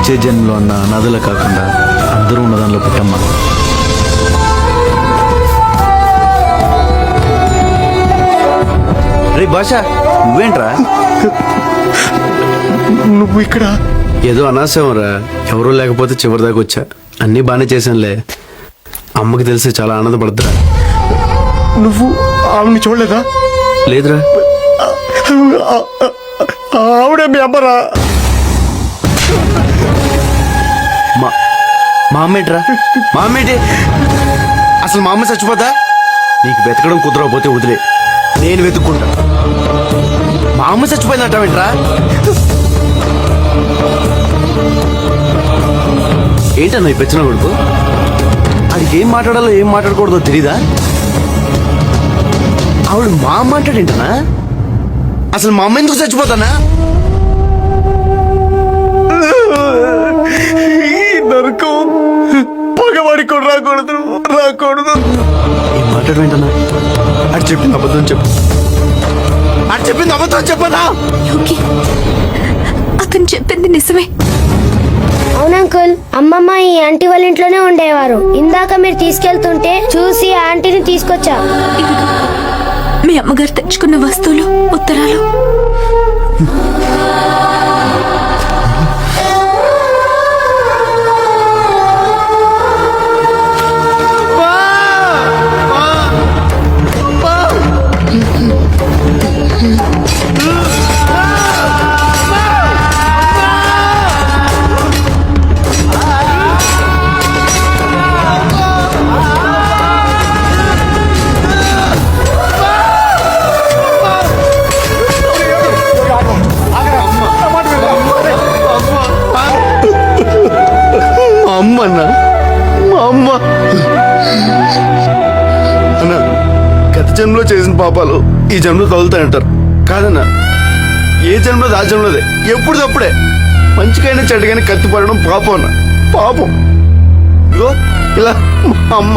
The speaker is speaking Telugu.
వచ్చే జన్మలో ఉన్న అనాథలు కాకుండా అందరూ ఉన్న దానిలో పుట్టమ్మా. రే భాష, నువ్వేంట్రా? నువ్వు ఇక్కడ? ఏదో అనాశంరా, ఎవరూ లేకపోతే చివరి దాకా వచ్చా. అన్నీ బాగానే చేశానులే. అమ్మకి తెలిసి చాలా ఆనందపడతారా. నువ్వు ఆవిడని చూడలేదా? లేదురా. ఆవిడే మీ అమ్మరా? మా అమ్మేంట్రా? మా అమ్మేంటి? అసలు మా అమ్మ చచ్చిపోతా? నీకు వెతకడం కుదరకపోతే వదిలే, నేను వెతుక్కుంటా. మా అమ్మ చచ్చిపోయిందంటావేంట్రా? ఏంటన్నా ఈ పెచ్చిన కొడుకు? ఆడికి ఏం మాట్లాడాలో ఏం మాట్లాడకూడదో తెలీదా? ఆవిడ మా అమ్మ అంటాడేంటనా? అసలు మా అమ్మ ఎందుకు చచ్చిపోతానా? నరకం పగవాడి కూడా రాకూడదు. ఏం మాట్లాడమేంటన్నా? అది చెప్పింది అబద్ధం చెప్పు. అది చెప్పింది అబద్ధం చెప్పనా? అతను చెప్పింది నిజమే. అవును అంకుల్, అమ్మమ్మ ఈ ఆంటీ వాళ్ళ ఇంట్లోనే ఉండేవారు. ఇందాక మీరు తీసుకెళ్తుంటే చూసి ఆంటీని తీసుకొచ్చా. మీ అమ్మగారు తెచ్చుకున్న వస్తువులు, ఉత్తరాలు. అమ్మన్నా, మా అమ్మ అన్నా, గత జన్మలో చేసిన పాపాలు ఈ జన్మలో తగులుతాయంటారు కాదన్నా. ఏ జన్మలో ఆ జన్మలోదే, ఎప్పుడు తప్పుడే. మంచికైనా చెడ్డగానే కత్తి పడడం పాపం అన్న, పాపం. ఇగో ఇలా మా అమ్మ